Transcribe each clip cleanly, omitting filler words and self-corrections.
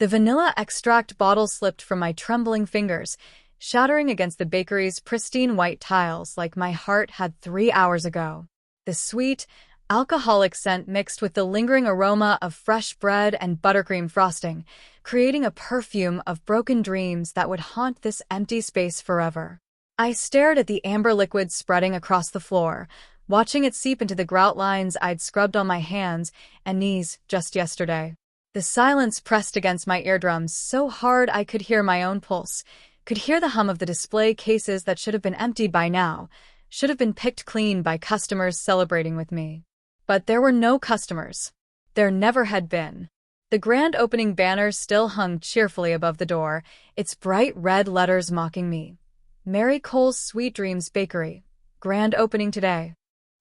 The vanilla extract bottle slipped from my trembling fingers, shattering against the bakery's pristine white tiles like my heart had 3 hours ago. The sweet, alcoholic scent mixed with the lingering aroma of fresh bread and buttercream frosting, creating a perfume of broken dreams that would haunt this empty space forever. I stared at the amber liquid spreading across the floor, watching it seep into the grout lines I'd scrubbed on my hands and knees just yesterday. The silence pressed against my eardrums so hard I could hear my own pulse, could hear the hum of the display cases that should have been emptied by now, should have been picked clean by customers celebrating with me. But there were no customers. There never had been. The grand opening banner still hung cheerfully above the door, its bright red letters mocking me. Mary Cole's Sweet Dreams Bakery. Grand opening today.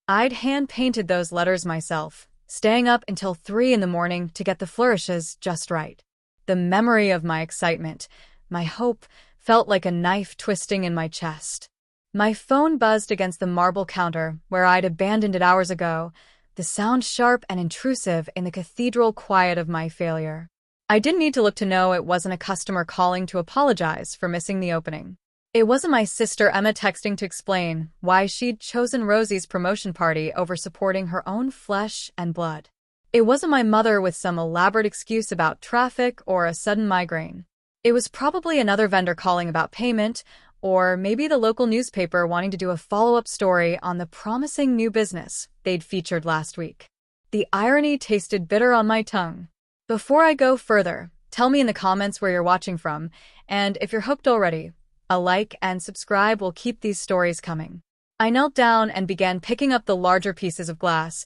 I'd hand-painted those letters myself, staying up until 3 in the morning to get the flourishes just right. The memory of my excitement, my hope, felt like a knife twisting in my chest. My phone buzzed against the marble counter where I'd abandoned it hours ago, the sound sharp and intrusive in the cathedral quiet of my failure. I didn't need to look to know it wasn't a customer calling to apologize for missing the opening. It wasn't my sister Emma texting to explain why she'd chosen Rosie's promotion party over supporting her own flesh and blood. It wasn't my mother with some elaborate excuse about traffic or a sudden migraine. It was probably another vendor calling about payment, or maybe the local newspaper wanting to do a follow-up story on the promising new business they'd featured last week. The irony tasted bitter on my tongue. Before I go further, tell me in the comments where you're watching from, and if you're hooked already, a like and subscribe will keep these stories coming. I knelt down and began picking up the larger pieces of glass,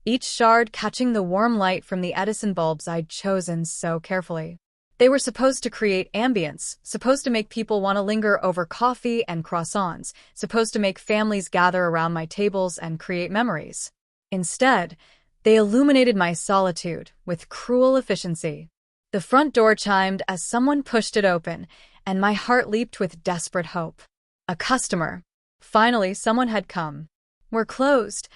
each shard catching the warm light from the Edison bulbs I'd chosen so carefully. They were supposed to create ambience, supposed to make people want to linger over coffee and croissants, supposed to make families gather around my tables and create memories. Instead, they illuminated my solitude with cruel efficiency. The front door chimed as someone pushed it open, and my heart leaped with desperate hope. A customer. Finally, someone had come. "We're closed,"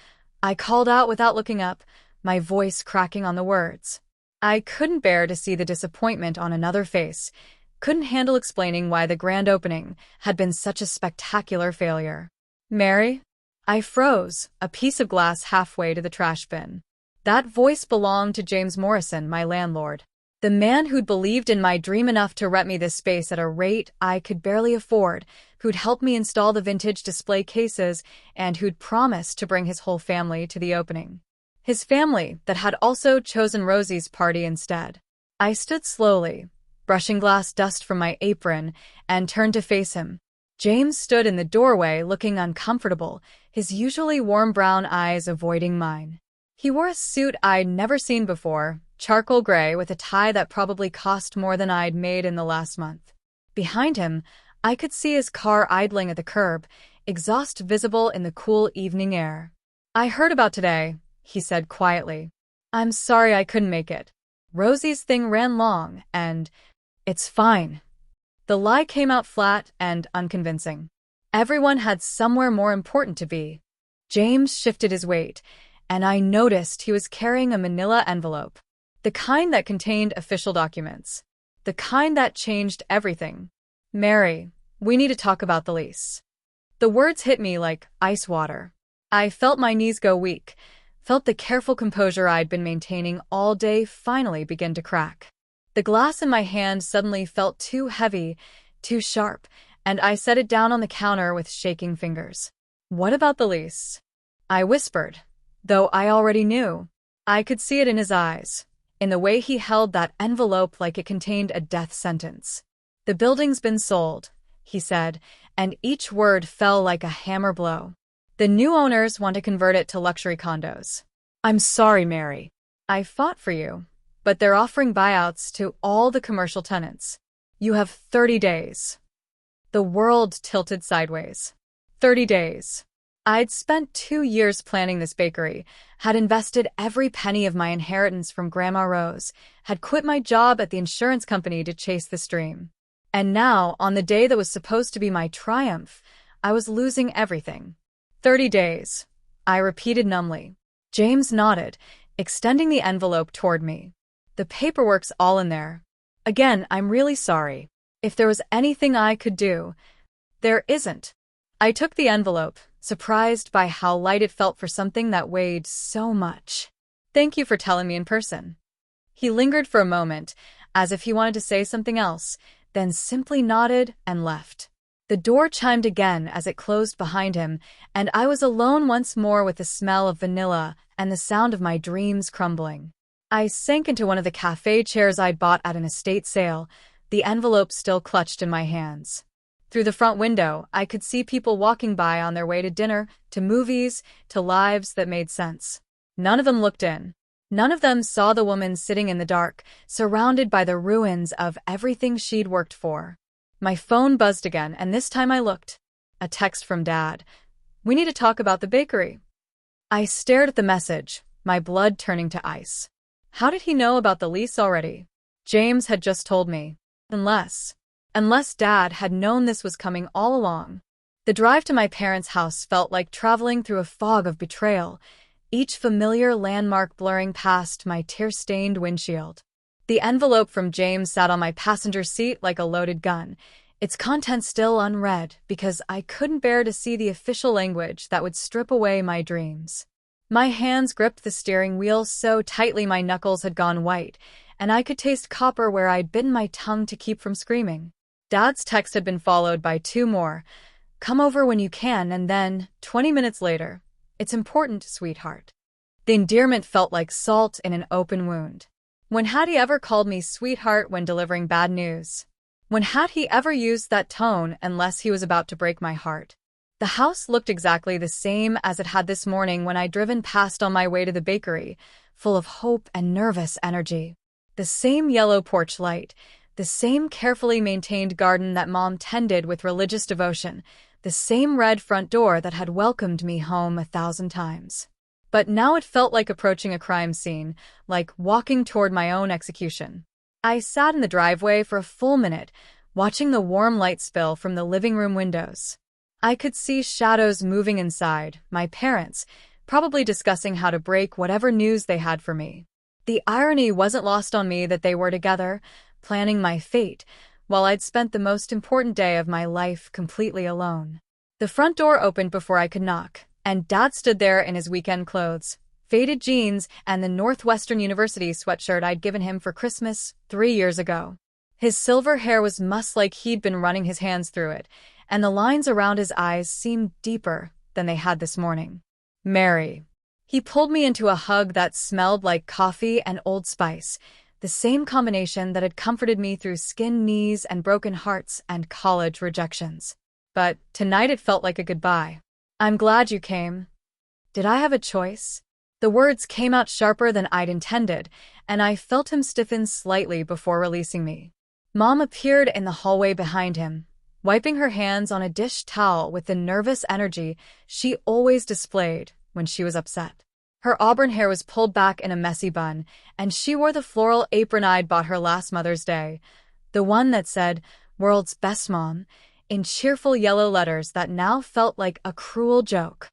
I called out without looking up, my voice cracking on the words. I couldn't bear to see the disappointment on another face, couldn't handle explaining why the grand opening had been such a spectacular failure. "Mary?" I froze, a piece of glass halfway to the trash bin. That voice belonged to James Morrison, my landlord. The man who'd believed in my dream enough to rent me this space at a rate I could barely afford, who'd helped me install the vintage display cases, and who'd promised to bring his whole family to the opening. His family that had also chosen Rosie's party instead. I stood slowly, brushing glass dust from my apron, and turned to face him. James stood in the doorway looking uncomfortable, his usually warm brown eyes avoiding mine. He wore a suit I'd never seen before, charcoal gray with a tie that probably cost more than I'd made in the last month. Behind him, I could see his car idling at the curb, exhaust visible in the cool evening air. "I heard about today," he said quietly. "I'm sorry I couldn't make it. Rosie's thing ran long, and it's fine." The lie came out flat and unconvincing. Everyone had somewhere more important to be. James shifted his weight, and I noticed he was carrying a manila envelope. The kind that contained official documents. The kind that changed everything. "Mary, we need to talk about the lease." The words hit me like ice water. I felt my knees go weak, felt the careful composure I'd been maintaining all day finally begin to crack. The glass in my hand suddenly felt too heavy, too sharp, and I set it down on the counter with shaking fingers. "What about the lease?" I whispered, though I already knew. I could see it in his eyes, in the way he held that envelope like it contained a death sentence. "The building's been sold," he said, and each word fell like a hammer blow. "The new owners want to convert it to luxury condos." "I'm sorry, Mary. I fought for you, but they're offering buyouts to all the commercial tenants. You have 30 days. The world tilted sideways. 30 days. I'd spent 2 years planning this bakery, had invested every penny of my inheritance from Grandma Rose, had quit my job at the insurance company to chase this dream. And now, on the day that was supposed to be my triumph, I was losing everything. 30 days, I repeated numbly. James nodded, extending the envelope toward me. "The paperwork's all in there. Again, I'm really sorry. If there was anything I could do, there isn't. I took the envelope, surprised by how light it felt for something that weighed so much. Thank you for telling me in person. He lingered for a moment, as if he wanted to say something else, then simply nodded and left. The door chimed again as it closed behind him, and I was alone once more with the smell of vanilla and the sound of my dreams crumbling. I sank into one of the cafe chairs I'd bought at an estate sale, the envelope still clutched in my hands. Through the front window, I could see people walking by on their way to dinner, to movies, to lives that made sense. None of them looked in. None of them saw the woman sitting in the dark, surrounded by the ruins of everything she'd worked for. My phone buzzed again, and this time I looked. A text from Dad. "We need to talk about the bakery." I stared at the message, my blood turning to ice. How did he know about the lease already? James had just told me. Unless Dad had known this was coming all along. The drive to my parents' house felt like traveling through a fog of betrayal, each familiar landmark blurring past my tear-stained windshield. The envelope from James sat on my passenger seat like a loaded gun, its contents still unread because I couldn't bear to see the official language that would strip away my dreams. My hands gripped the steering wheel so tightly my knuckles had gone white, and I could taste copper where I'd bitten my tongue to keep from screaming. Dad's text had been followed by two more. "Come over when you can," and then, 20 minutes later, "It's important, sweetheart." The endearment felt like salt in an open wound. When had he ever called me sweetheart when delivering bad news? When had he ever used that tone unless he was about to break my heart? The house looked exactly the same as it had this morning when I'd driven past on my way to the bakery, full of hope and nervous energy. The same yellow porch light, the same carefully maintained garden that Mom tended with religious devotion, the same red front door that had welcomed me home 1,000 times. But now it felt like approaching a crime scene, like walking toward my own execution. I sat in the driveway for a full minute, watching the warm light spill from the living room windows. I could see shadows moving inside, my parents, probably discussing how to break whatever news they had for me. The irony wasn't lost on me that they were together, planning my fate, while I'd spent the most important day of my life completely alone. The front door opened before I could knock, and Dad stood there in his weekend clothes, faded jeans, and the Northwestern University sweatshirt I'd given him for Christmas 3 years ago. His silver hair was mussed like he'd been running his hands through it, and the lines around his eyes seemed deeper than they had this morning. "Mary." He pulled me into a hug that smelled like coffee and Old Spice, the same combination that had comforted me through skinned knees and broken hearts and college rejections. But tonight it felt like a goodbye. "I'm glad you came." Did I have a choice? The words came out sharper than I'd intended, and I felt him stiffen slightly before releasing me. Mom appeared in the hallway behind him, wiping her hands on a dish towel with the nervous energy she always displayed when she was upset. Her auburn hair was pulled back in a messy bun, and she wore the floral apron I'd bought her last Mother's Day, the one that said, "World's Best Mom," in cheerful yellow letters that now felt like a cruel joke.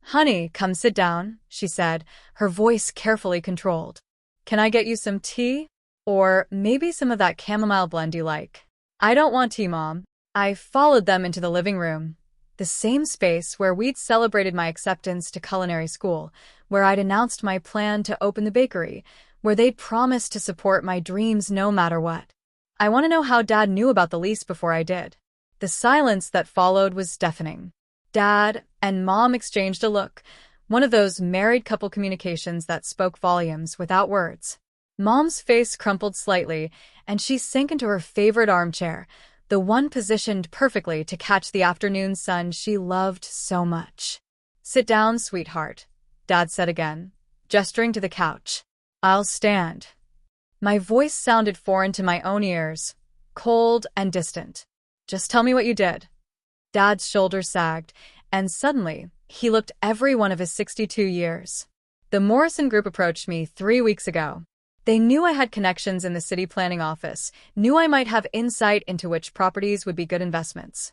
"Honey, come sit down," she said, her voice carefully controlled. "Can I get you some tea? Or maybe some of that chamomile blend you like?" "I don't want tea, Mom." I followed them into the living room, the same space where we'd celebrated my acceptance to culinary school, where I'd announced my plan to open the bakery, where they'd promised to support my dreams no matter what. I want to know how Dad knew about the lease before I did. The silence that followed was deafening. Dad and Mom exchanged a look, one of those married couple communications that spoke volumes without words. Mom's face crumpled slightly, and she sank into her favorite armchair, the one positioned perfectly to catch the afternoon sun she loved so much. "Sit down, sweetheart," Dad said again, gesturing to the couch. "I'll stand." My voice sounded foreign to my own ears, cold and distant. "Just tell me what you did." Dad's shoulders sagged, and suddenly, he looked every one of his 62 years. "The Morrison Group approached me 3 weeks ago. They knew I had connections in the city planning office, knew I might have insight into which properties would be good investments."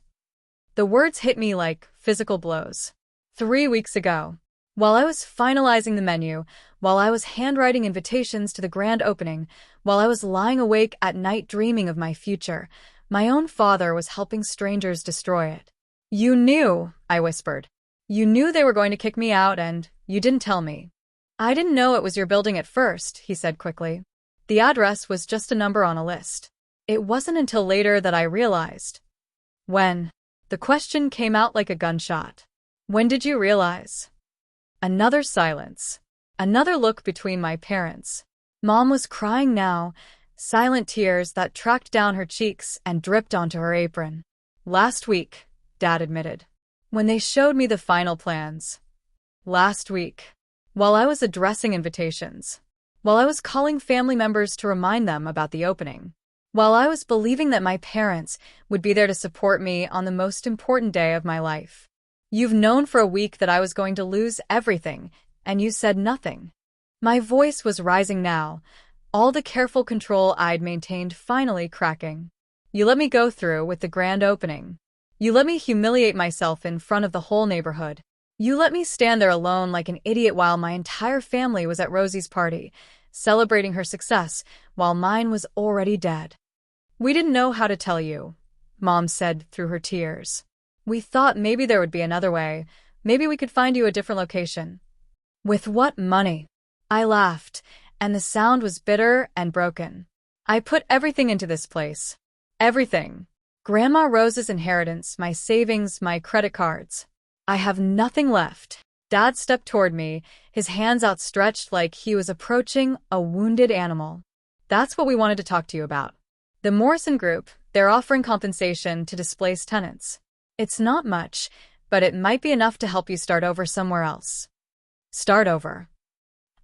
The words hit me like physical blows. 3 weeks ago. While I was finalizing the menu, while I was handwriting invitations to the grand opening, while I was lying awake at night dreaming of my future, my own father was helping strangers destroy it. "You knew," I whispered. "You knew they were going to kick me out and you didn't tell me." "I didn't know it was your building at first," he said quickly. "The address was just a number on a list." It wasn't until later that I realized. When? The question came out like a gunshot. "When did you realize?" Another silence. Another look between my parents. Mom was crying now, silent tears that tracked down her cheeks and dripped onto her apron. "Last week," Dad admitted. "When they showed me the final plans." Last week. While I was addressing invitations. While I was calling family members to remind them about the opening. While I was believing that my parents would be there to support me on the most important day of my life. "You've known for a week that I was going to lose everything, and you said nothing." My voice was rising now, all the careful control I'd maintained finally cracking. "You let me go through with the grand opening. You let me humiliate myself in front of the whole neighborhood. You let me stand there alone like an idiot while my entire family was at Rosie's party, celebrating her success, while mine was already dead." "We didn't know how to tell you," Mom said through her tears. "We thought maybe there would be another way. Maybe we could find you a different location." "With what money?" I laughed, and the sound was bitter and broken. "I put everything into this place. Everything. Grandma Rose's inheritance, my savings, my credit cards. I have nothing left." Dad stepped toward me, his hands outstretched like he was approaching a wounded animal. "That's what we wanted to talk to you about. The Morrison Group, they're offering compensation to displaced tenants. It's not much, but it might be enough to help you start over somewhere else." Start over.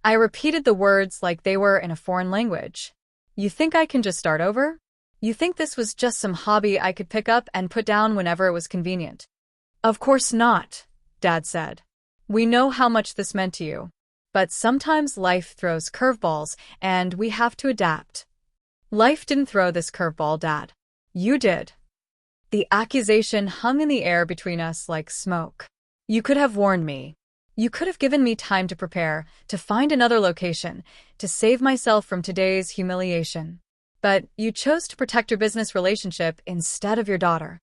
I repeated the words like they were in a foreign language. "You think I can just start over? You think this was just some hobby I could pick up and put down whenever it was convenient?" "Of course not," Dad said. "We know how much this meant to you. But sometimes life throws curveballs, and we have to adapt." "Life didn't throw this curveball, Dad. You did." The accusation hung in the air between us like smoke. "You could have warned me. You could have given me time to prepare, to find another location, to save myself from today's humiliation. But you chose to protect your business relationship instead of your daughter."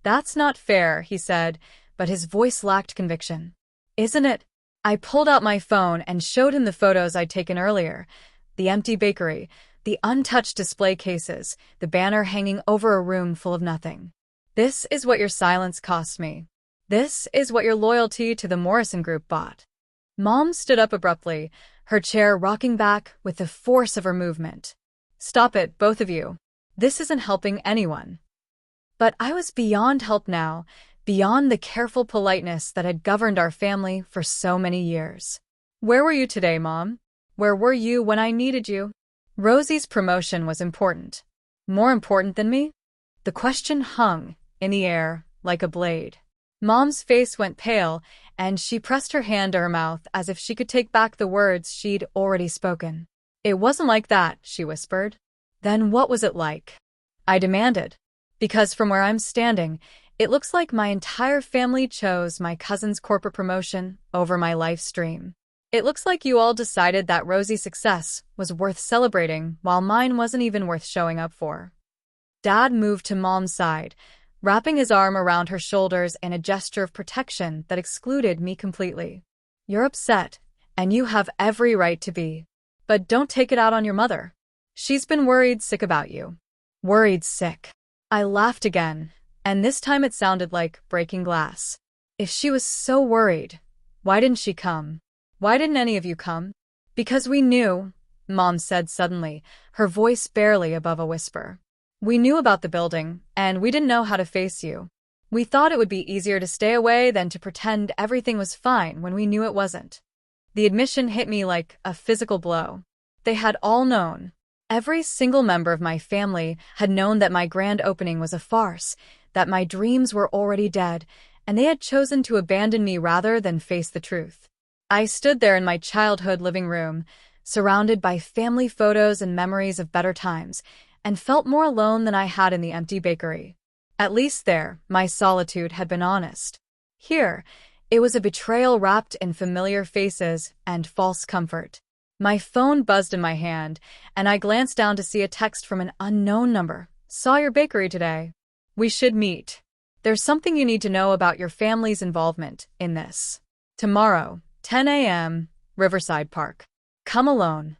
"That's not fair," he said, but his voice lacked conviction. "Isn't it?" I pulled out my phone and showed him the photos I'd taken earlier. The empty bakery, the untouched display cases, the banner hanging over a room full of nothing. "This is what your silence cost me. This is what your loyalty to the Morrison Group bought." Mom stood up abruptly, her chair rocking back with the force of her movement. "Stop it, both of you. This isn't helping anyone." But I was beyond help now, beyond the careful politeness that had governed our family for so many years. "Where were you today, Mom? Where were you when I needed you?" Rosie's promotion was important. More important than me? The question hung in the air like a blade. Mom's face went pale, and she pressed her hand to her mouth as if she could take back the words she'd already spoken. "It wasn't like that," she whispered. "Then what was it like?" I demanded. "Because from where I'm standing, it looks like my entire family chose my cousin's corporate promotion over my life's dream. It looks like you all decided that Rosie's success was worth celebrating while mine wasn't even worth showing up for." Dad moved to Mom's side, wrapping his arm around her shoulders in a gesture of protection that excluded me completely. "You're upset, and you have every right to be. But don't take it out on your mother. She's been worried sick about you." Worried sick. I laughed again, and this time it sounded like breaking glass. "If she was so worried, why didn't she come? Why didn't any of you come?" "Because we knew," Mom said suddenly, her voice barely above a whisper. "We knew about the building, and we didn't know how to face you. We thought it would be easier to stay away than to pretend everything was fine when we knew it wasn't." The admission hit me like a physical blow. They had all known. Every single member of my family had known that my grand opening was a farce, that my dreams were already dead, and they had chosen to abandon me rather than face the truth. I stood there in my childhood living room, surrounded by family photos and memories of better times, and felt more alone than I had in the empty bakery. At least there, my solitude had been honest. Here, It was a betrayal wrapped in familiar faces and false comfort. My phone buzzed in my hand, and I glanced down to see a text from an unknown number. Saw your bakery today. We should meet. There's something you need to know about your family's involvement in this. Tomorrow, 10 a.m., Riverside Park. Come alone.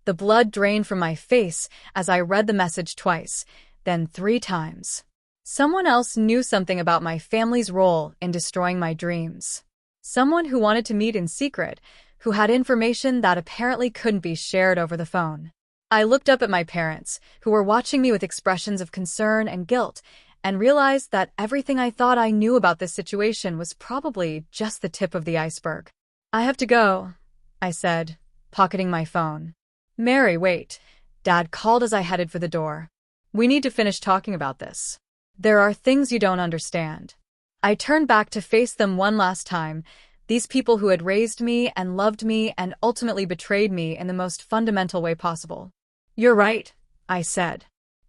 The blood drained from my face as I read the message twice, then 3 times. Someone else knew something about my family's role in destroying my dreams. Someone who wanted to meet in secret, who had information that apparently couldn't be shared over the phone. I looked up at my parents, who were watching me with expressions of concern and guilt, and realized that everything I thought I knew about this situation was probably just the tip of the iceberg. I have to go, I said, pocketing my phone. Mary, wait. Dad called as I headed for the door. We need to finish talking about this. There are things you don't understand. I turned back to face them one last time, these people who had raised me and loved me and ultimately betrayed me in the most fundamental way possible. You're right, I said.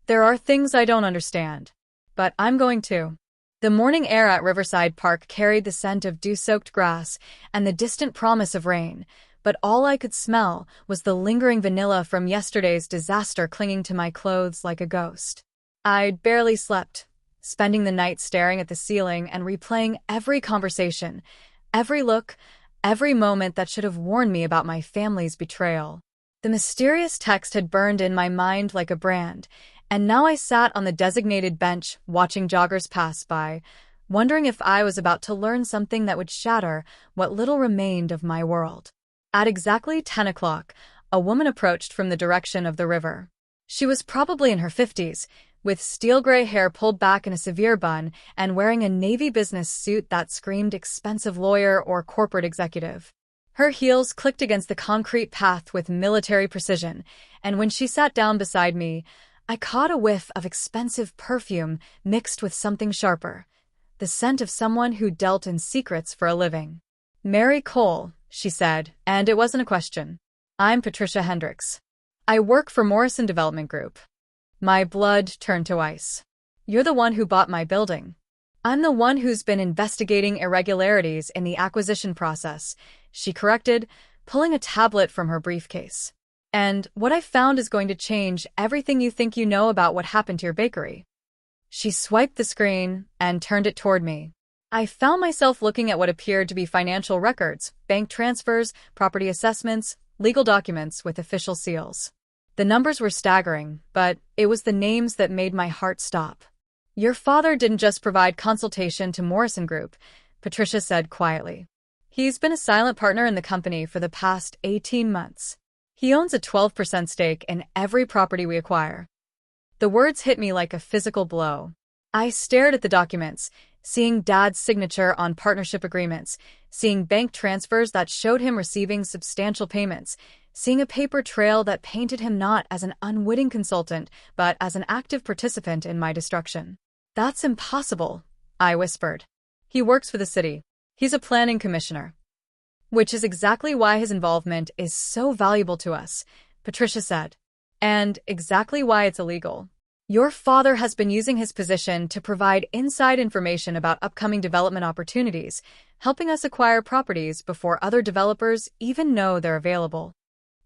There are things I don't understand. But I'm going to. The morning air at Riverside Park carried the scent of dew-soaked grass and the distant promise of rain, but all I could smell was the lingering vanilla from yesterday's disaster clinging to my clothes like a ghost. I'd barely slept, spending the night staring at the ceiling and replaying every conversation, every look, every moment that should have warned me about my family's betrayal. The mysterious text had burned in my mind like a brand, and now I sat on the designated bench watching joggers pass by, wondering if I was about to learn something that would shatter what little remained of my world. At exactly 10 o'clock, a woman approached from the direction of the river. She was probably in her 50s, with steel-gray hair pulled back in a severe bun and wearing a navy business suit that screamed expensive lawyer or corporate executive. Her heels clicked against the concrete path with military precision, and when she sat down beside me, I caught a whiff of expensive perfume mixed with something sharper, the scent of someone who dealt in secrets for a living. Mary Cole, she said, and it wasn't a question. I'm Patricia Hendricks. I work for Morrison Development Group. My blood turned to ice. You're the one who bought my building. I'm the one who's been investigating irregularities in the acquisition process, she corrected, pulling a tablet from her briefcase. And what I found is going to change everything you think you know about what happened to your bakery. She swiped the screen and turned it toward me. I found myself looking at what appeared to be financial records, bank transfers, property assessments, legal documents with official seals. The numbers were staggering, but it was the names that made my heart stop. Your father didn't just provide consultation to Morrison Group, Patricia said quietly. He's been a silent partner in the company for the past 18 months. He owns a 12% stake in every property we acquire. The words hit me like a physical blow. I stared at the documents, seeing Dad's signature on partnership agreements, seeing bank transfers that showed him receiving substantial payments, seeing a paper trail that painted him not as an unwitting consultant, but as an active participant in my destruction. That's impossible, I whispered. He works for the city. He's a planning commissioner. Which is exactly why his involvement is so valuable to us, Patricia said. And exactly why it's illegal. Your father has been using his position to provide inside information about upcoming development opportunities, helping us acquire properties before other developers even know they're available.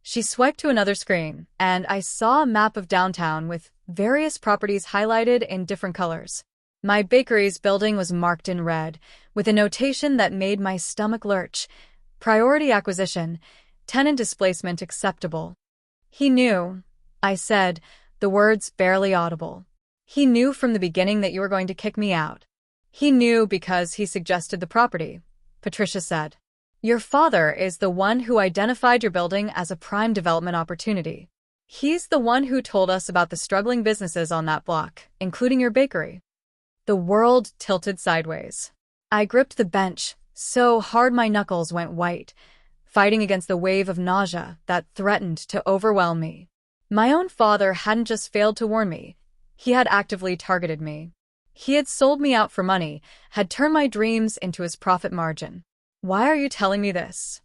She swiped to another screen, and I saw a map of downtown with various properties highlighted in different colors. My bakery's building was marked in red, with a notation that made my stomach lurch. Priority acquisition, tenant displacement acceptable. He knew, I said, the words barely audible. He knew from the beginning that you were going to kick me out. He knew because he suggested the property, Patricia said. Your father is the one who identified your building as a prime development opportunity. He's the one who told us about the struggling businesses on that block, including your bakery. The world tilted sideways. I gripped the bench so hard my knuckles went white, fighting against the wave of nausea that threatened to overwhelm me. My own father hadn't just failed to warn me. He had actively targeted me. He had sold me out for money, had turned my dreams into his profit margin. Why are you telling me this?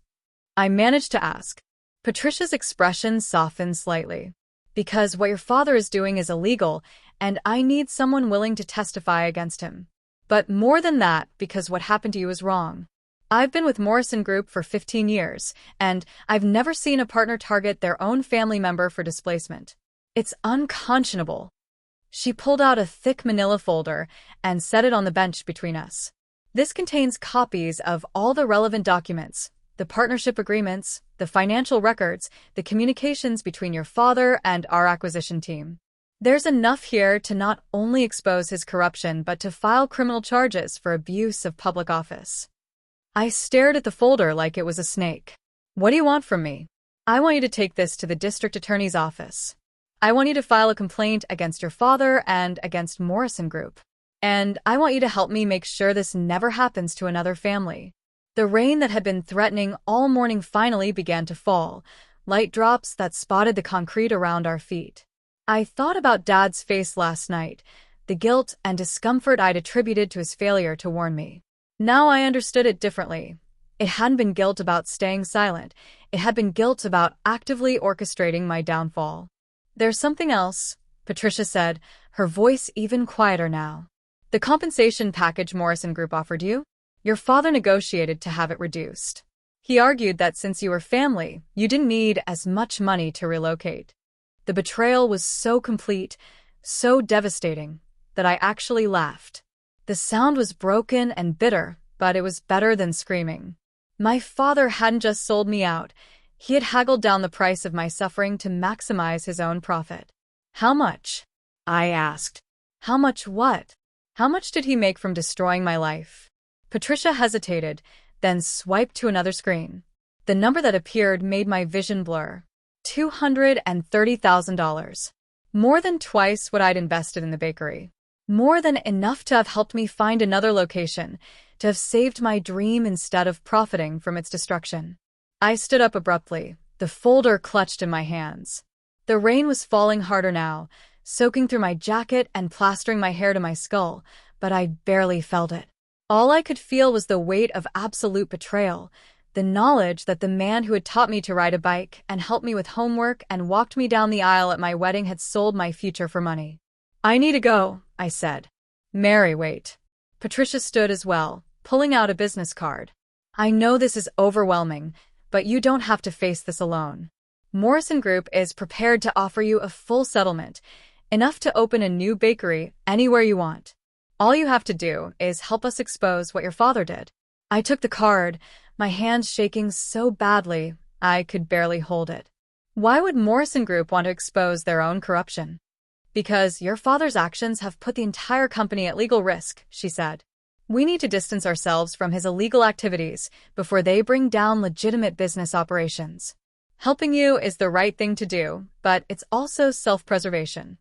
I managed to ask. Patricia's expression softened slightly. Because what your father is doing is illegal, and I need someone willing to testify against him. But more than that, because what happened to you is wrong. I've been with Morrison Group for 15 years, and I've never seen a partner target their own family member for displacement. It's unconscionable. She pulled out a thick manila folder and set it on the bench between us. This contains copies of all the relevant documents, the partnership agreements, the financial records, the communications between your father and our acquisition team. There's enough here to not only expose his corruption but to file criminal charges for abuse of public office. I stared at the folder like it was a snake. What do you want from me? I want you to take this to the district attorney's office. I want you to file a complaint against your father and against Morrison Group. And I want you to help me make sure this never happens to another family. The rain that had been threatening all morning finally began to fall, light drops that spotted the concrete around our feet. I thought about Dad's face last night, the guilt and discomfort I'd attributed to his failure to warn me. Now I understood it differently. It hadn't been guilt about staying silent. It had been guilt about actively orchestrating my downfall. There's something else, Patricia said, her voice even quieter now. The compensation package Morrison Group offered you? Your father negotiated to have it reduced. He argued that since you were family, you didn't need as much money to relocate. The betrayal was so complete, so devastating, that I actually laughed. The sound was broken and bitter, but it was better than screaming. My father hadn't just sold me out. He had haggled down the price of my suffering to maximize his own profit. How much? I asked. How much what? How much did he make from destroying my life? Patricia hesitated, then swiped to another screen. The number that appeared made my vision blur. $230,000. More than twice what I'd invested in the bakery. More than enough to have helped me find another location, to have saved my dream instead of profiting from its destruction. I stood up abruptly, the folder clutched in my hands. The rain was falling harder now, soaking through my jacket and plastering my hair to my skull, but I barely felt it. All I could feel was the weight of absolute betrayal, the knowledge that the man who had taught me to ride a bike and helped me with homework and walked me down the aisle at my wedding had sold my future for money. I need to go, I said. Mary, wait. Patricia stood as well, pulling out a business card. I know this is overwhelming, but you don't have to face this alone. Morrison Group is prepared to offer you a full settlement, enough to open a new bakery anywhere you want. All you have to do is help us expose what your father did. I took the card, my hands shaking so badly I could barely hold it. Why would Morrison Group want to expose their own corruption? Because your father's actions have put the entire company at legal risk, she said. We need to distance ourselves from his illegal activities before they bring down legitimate business operations. Helping you is the right thing to do, but it's also self-preservation.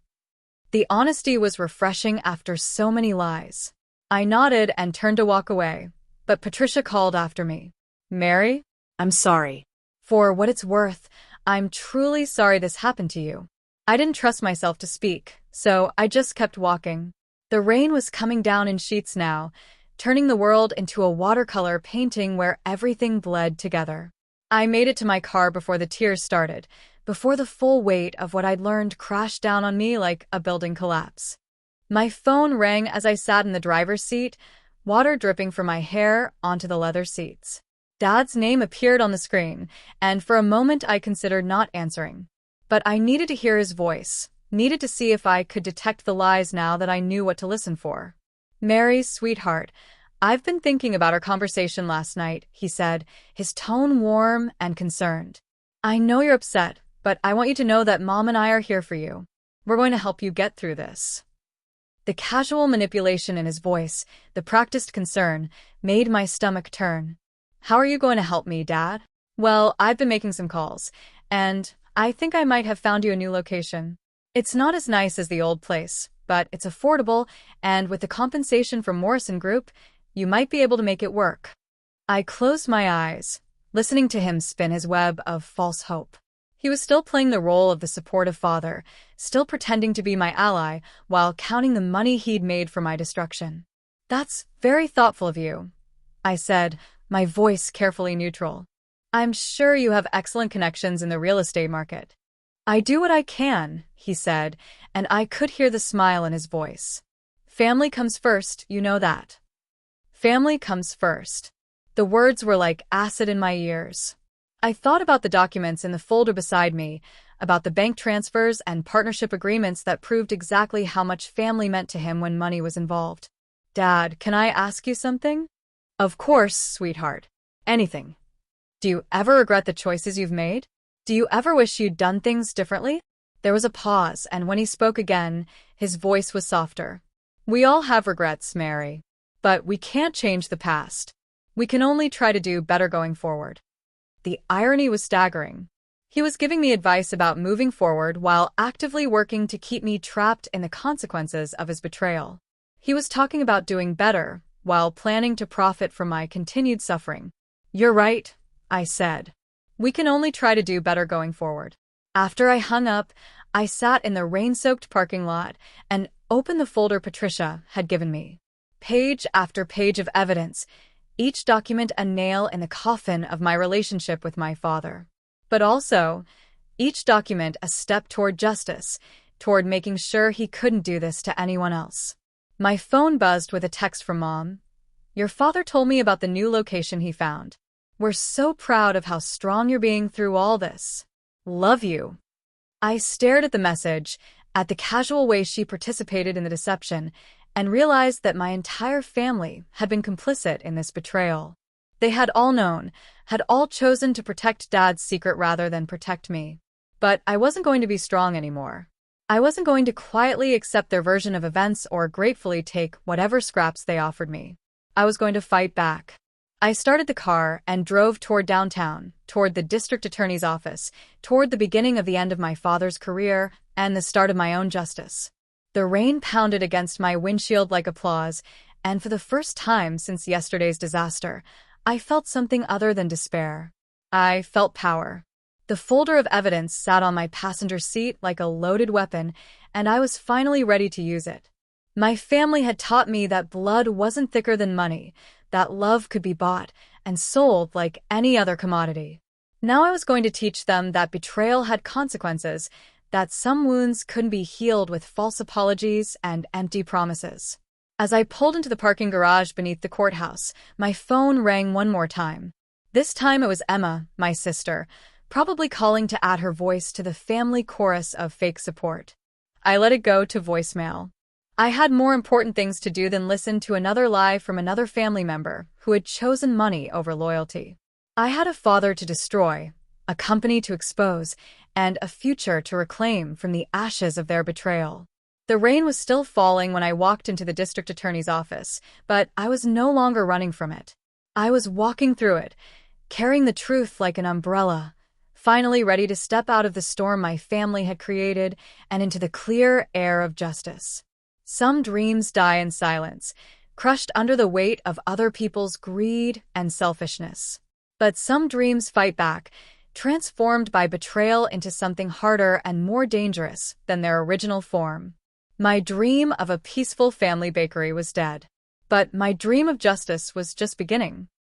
The honesty was refreshing after so many lies. I nodded and turned to walk away, but Patricia called after me. Mary? I'm sorry. For what it's worth, I'm truly sorry this happened to you. I didn't trust myself to speak, so I just kept walking. The rain was coming down in sheets now, turning the world into a watercolor painting where everything bled together. I made it to my car before the tears started, before the full weight of what I'd learned crashed down on me like a building collapse. My phone rang as I sat in the driver's seat, water dripping from my hair onto the leather seats. Dad's name appeared on the screen, and for a moment I considered not answering. But I needed to hear his voice, needed to see if I could detect the lies now that I knew what to listen for. Mary, sweetheart, I've been thinking about our conversation last night, he said, his tone warm and concerned. I know you're upset, but I want you to know that Mom and I are here for you. We're going to help you get through this. The casual manipulation in his voice, the practiced concern, made my stomach turn. How are you going to help me, Dad? Well, I've been making some calls, and I think I might have found you a new location. It's not as nice as the old place, but it's affordable, and with the compensation from Morrison Group, you might be able to make it work. I closed my eyes, listening to him spin his web of false hope. He was still playing the role of the supportive father, still pretending to be my ally, while counting the money he'd made for my destruction. That's very thoughtful of you, I said, my voice carefully neutral. I'm sure you have excellent connections in the real estate market. I do what I can, he said, and I could hear the smile in his voice. Family comes first, you know that. Family comes first. The words were like acid in my ears. I thought about the documents in the folder beside me, about the bank transfers and partnership agreements that proved exactly how much family meant to him when money was involved. Dad, can I ask you something? Of course, sweetheart. Anything. Do you ever regret the choices you've made? Do you ever wish you'd done things differently? There was a pause, and when he spoke again, his voice was softer. We all have regrets, Mary. But we can't change the past. We can only try to do better going forward. The irony was staggering. He was giving me advice about moving forward while actively working to keep me trapped in the consequences of his betrayal. He was talking about doing better while planning to profit from my continued suffering. You're right, I said. We can only try to do better going forward. After I hung up, I sat in the rain-soaked parking lot and opened the folder Patricia had given me. Page after page of evidence, each document a nail in the coffin of my relationship with my father. But also, each document a step toward justice, toward making sure he couldn't do this to anyone else. My phone buzzed with a text from Mom. Your father told me about the new location he found. We're so proud of how strong you're being through all this. Love you. I stared at the message, at the casual way she participated in the deception, and realized that my entire family had been complicit in this betrayal. They had all known, had all chosen to protect Dad's secret rather than protect me. But I wasn't going to be strong anymore. I wasn't going to quietly accept their version of events or gratefully take whatever scraps they offered me. I was going to fight back. I started the car and drove toward downtown, toward the district attorney's office, toward the beginning of the end of my father's career and the start of my own justice. The rain pounded against my windshield like applause, and for the first time since yesterday's disaster, I felt something other than despair. I felt power. The folder of evidence sat on my passenger seat like a loaded weapon, and I was finally ready to use it. My family had taught me that blood wasn't thicker than money, that love could be bought and sold like any other commodity. Now I was going to teach them that betrayal had consequences, that some wounds couldn't be healed with false apologies and empty promises. As I pulled into the parking garage beneath the courthouse, my phone rang one more time. This time it was Emma, my sister, probably calling to add her voice to the family chorus of fake support. I let it go to voicemail. I had more important things to do than listen to another lie from another family member who had chosen money over loyalty. I had a father to destroy, a company to expose, and a future to reclaim from the ashes of their betrayal. The rain was still falling when I walked into the district attorney's office, but I was no longer running from it. I was walking through it, carrying the truth like an umbrella, finally ready to step out of the storm my family had created and into the clear air of justice. Some dreams die in silence, crushed under the weight of other people's greed and selfishness. But some dreams fight back, transformed by betrayal into something harder and more dangerous than their original form. My dream of a peaceful family bakery was dead. But my dream of justice was just beginning.